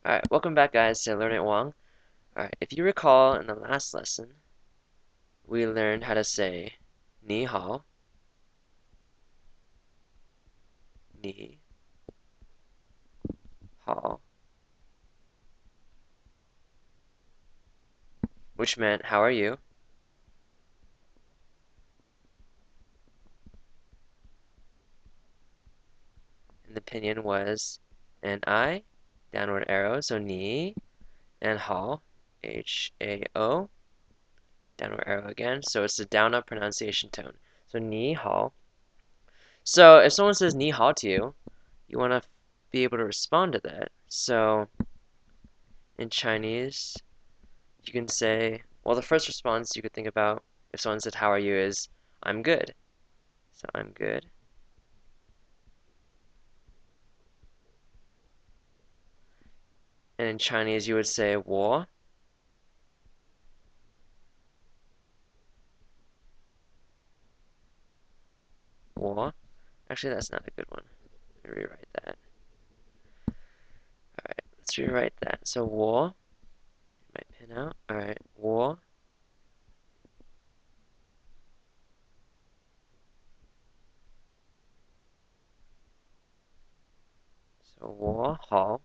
Alright, welcome back guys to Learn It Wong. Alright, if you recall in the last lesson, we learned how to say ni hao, ni hao, which meant how are you? And the pinyin was N-I, downward arrow, so ni, and hao, H-A-O, downward arrow again, so it's the down-up pronunciation tone. So ni hao. So if someone says ni hao to you, you want to be able to respond to that. So in Chinese, you can say, well, the first response you could think about if someone said, how are you, is, I'm good. So I'm good. And in Chinese, you would say, 我. Actually, that's not a good one. Let me rewrite that. All right, let's rewrite that. So 我, my pin out. All right, 我. So 我好.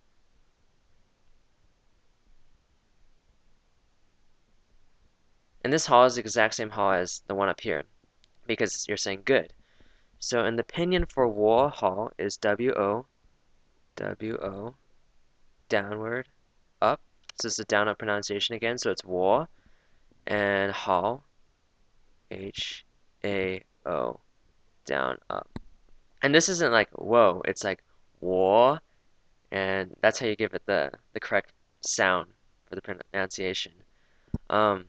And this hao is the exact same hao as the one up here because you're saying good. So in the pinyin for 我好 is W-O, W-O, downward, up. So it's a down up pronunciation again. So it's 我 and hao, H-A-O, down, up. And this isn't like whoa, it's like 我, and that's how you give it the correct sound for the pronunciation. Um,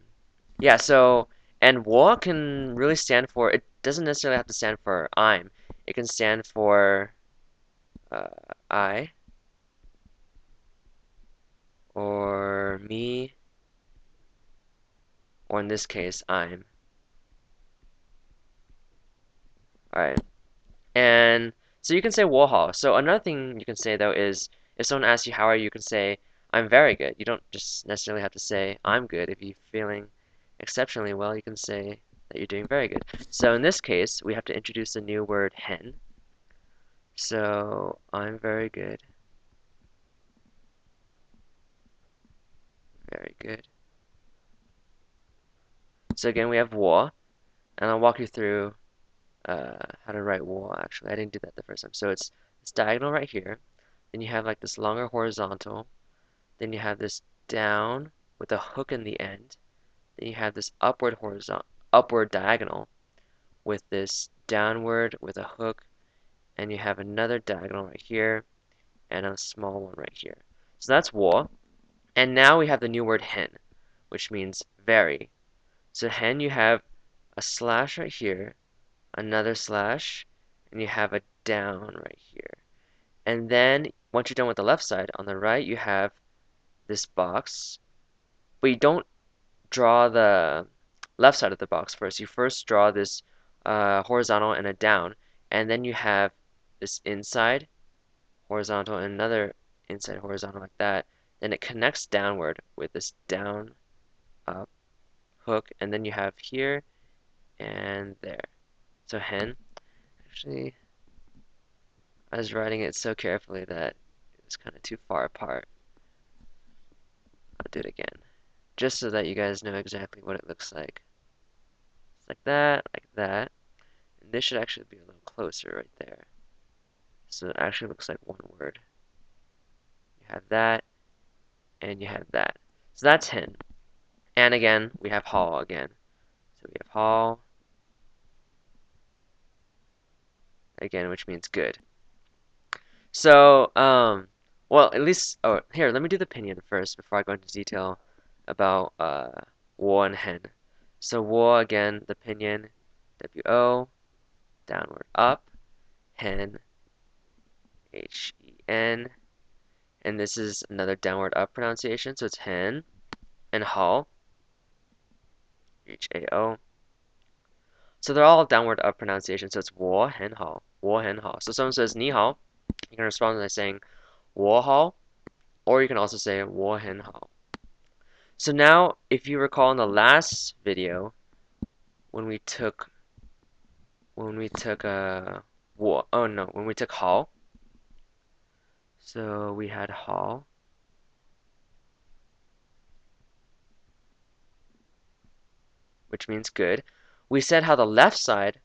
yeah, so and 我 can really stand for, it doesn't necessarily have to stand for I'm. It can stand for uh, I or me, or in this case, I'm. All right. And so you can say 我好. So another thing you can say though is if someone asks you how are you, you can say I'm very good. You don't just necessarily have to say I'm good. If you're feeling exceptionally well, you can say that you're doing very good. So in this case, we have to introduce a new word hen. So I'm very good. Very good. So again, we have 我, and I'll walk you through how to write 我 actually. I didn't do that the first time. So it's diagonal right here. Then you have like this longer horizontal. Then you have this down with a hook in the end. Then you have this upward horizontal, upward diagonal with this downward with a hook, and you have another diagonal right here and a small one right here. So that's 我. And now we have the new word hen, which means very. So hen, you have a slash right here, another slash, and you have a down right here. And then once you're done with the left side, on the right you have this box, but you don't draw the left side of the box first. You first draw this horizontal and a down, and then you have this inside horizontal and another inside horizontal like that. Then it connects downward with this down, up, hook, and then you have here and there. So hen, actually, I was writing it so carefully that it was kind of too far apart. I'll do it again, just so that you guys know exactly what it looks like. It's like that, like that. And this should actually be a little closer right there. So it actually looks like one word. You have that, and you have that. So that's hen. And again, we have hall again. So we have hall, again, which means good. So, well, at least, oh, here, let me do the pinyin first before I go into detail about wo and hen. So wo, again, the pinyin, W-O, downward up, hen, H-E-N, and this is another downward up pronunciation, so it's hen, and hao, H-A-O. So they're all downward up pronunciation, so it's 我很好, 我很好. So someone says 你好, you can respond by saying 我好 or you can also say 我很好. So now, if you recall in the last video, when we took when we took 好, so we had 好, which means good. We said how the left side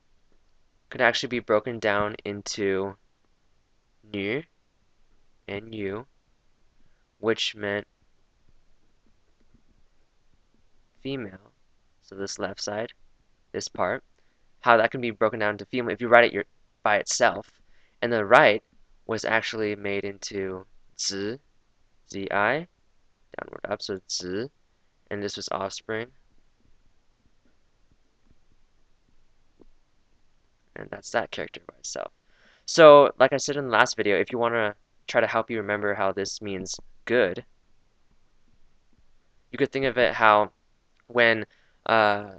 could actually be broken down into 女 and you, which meant female. So this left side, this part, how that can be broken down into female if you write it by itself. And the right was actually made into 子, zi, downward up, so 子, and this was offspring. And that's that character by itself. So, like I said in the last video, if you want to try to help you remember how this means good, you could think of it how when a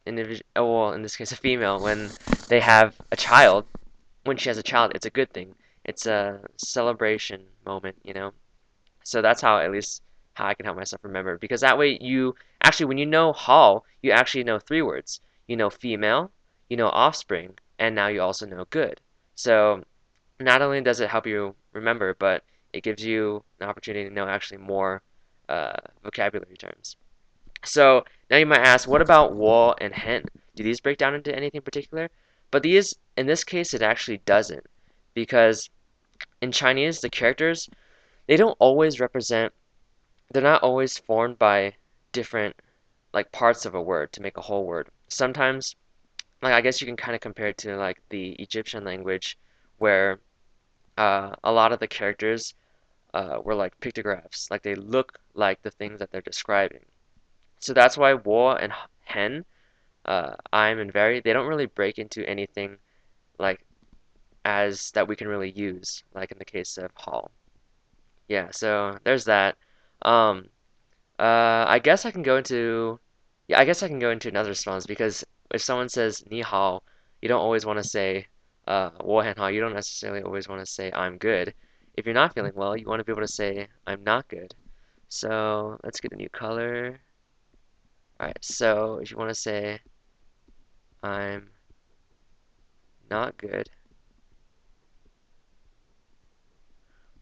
individual, well, in this case, a female, when they have a child, when she has a child, it's a good thing. It's a celebration moment, you know? So that's how, at least, how I can help myself remember. Because that way, you actually, when you know hall, you actually know three words. You know female, you know offspring, and now you also know good. So not only does it help you remember, but it gives you an opportunity to know actually more vocabulary terms. So now you might ask, what about wall and hen? Do these break down into anything particular? But these, in this case, it actually doesn't, because in Chinese, the characters, they don't always represent, they're not always formed by different like parts of a word to make a whole word. Sometimes, like I guess you can kind of compare it to like the Egyptian language, where a lot of the characters were like pictographs, like they look like the things that they're describing. So that's why wo and hen, I'm and very, they don't really break into anything like as that we can really use, like in the case of hall. Yeah, so there's that. Um, I guess I can go into, yeah, I guess I can go into another response because if someone says ni hao, you don't always want to say 我很好. You don't necessarily always want to say I'm good. If you're not feeling well, you want to be able to say I'm not good. So let's get a new color. All right, so if you want to say I'm not good,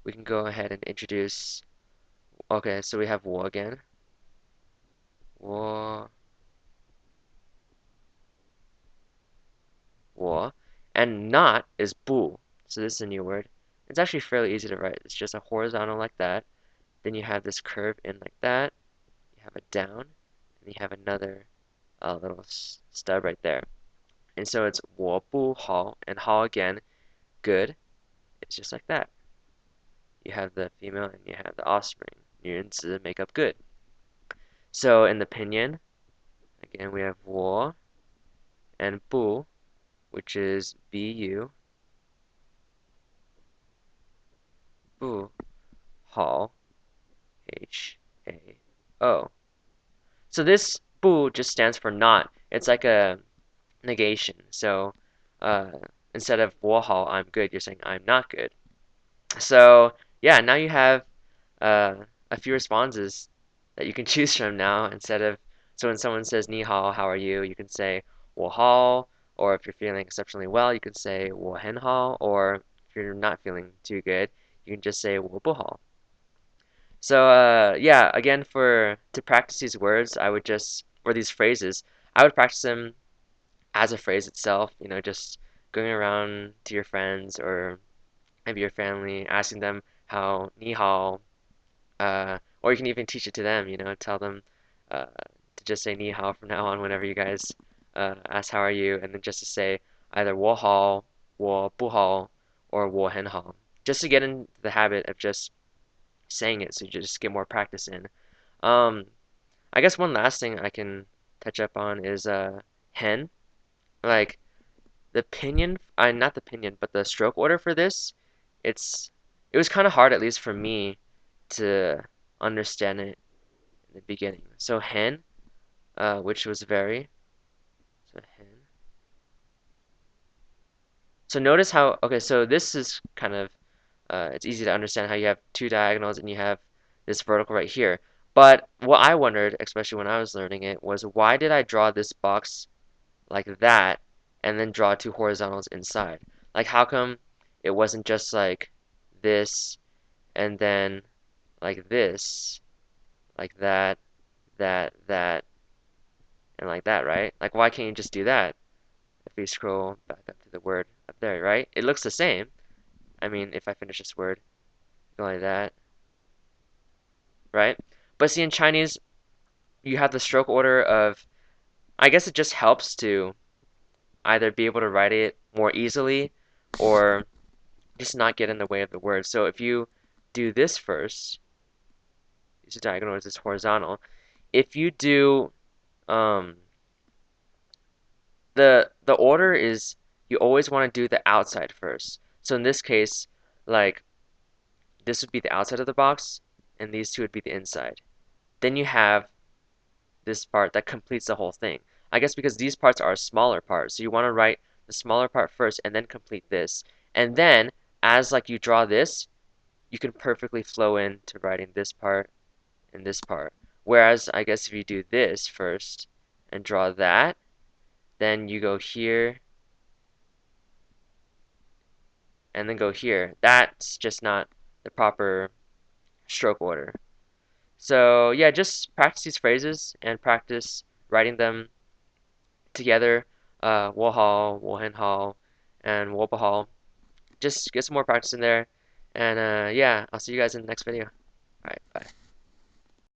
we can go ahead and introduce, okay, so we have 我 again. 我, and not is 不. So this is a new word. It's actually fairly easy to write. It's just a horizontal like that. Then you have this curve in like that. You have a down, and you have another little stub right there. And so it's 我不好, and 好 again, good. It's just like that. You have the female and you have the offspring. 女人子 make up good. So in the pinyin, again we have 我 and 不, which is bu, 不好, H-A-O. So this 不 just stands for not. It's like a negation. So uh, instead of 我好, I'm good, you're saying I'm not good. So yeah, now you have a few responses that you can choose from now instead of, so when someone says 你好, how are you, you can say 我好, or if you're feeling exceptionally well, you can say 我很好, or if you're not feeling too good, you can just say 我不好. So yeah, again, for to practice these words, I would just, or these phrases, I would practice them as a phrase itself, you know, just going around to your friends or maybe your family, asking them how 你好, or you can even teach it to them, you know, tell them to just say 你好from now on whenever you guys ask how are you, and then just to say either 我好, 我不好, or 我很好, just to get into the habit of just saying it, so you just get more practice in. Um, I guess one last thing I can touch up on is hen. Like the pinyin, not the pinyin, but the stroke order for this, it was kind of hard, at least for me, to understand it in the beginning. So hen, which was very, so hen. So notice how, okay, so this is kind of It's easy to understand how you have two diagonals and you have this vertical right here. But what I wondered, especially when I was learning it, was why did I draw this box like that and then draw two horizontals inside? Like how come it wasn't just like this and then like this, like that, that, and like that, right? Like why can't you just do that? If we scroll back up to the word up there, right? It looks the same. I mean, if I finish this word, go like that, right? But see, in Chinese, you have the stroke order of, I guess it just helps to either be able to write it more easily or just not get in the way of the word. So if you do this first, this is diagonal, this is horizontal. If you do um, the order is you always want to do the outside first. So in this case, like this would be the outside of the box, and these two would be the inside. Then you have this part that completes the whole thing. I guess because these parts are a smaller part, so you want to write the smaller part first and then complete this. And then as like you draw this, you can perfectly flow into writing this part and this part. Whereas I guess if you do this first and draw that, then you go here and then go here. That's just not the proper stroke order. So yeah, just practice these phrases and practice writing them together. 我好, 我很好, and 我不好. Just get some more practice in there. And yeah, I'll see you guys in the next video. All right, bye.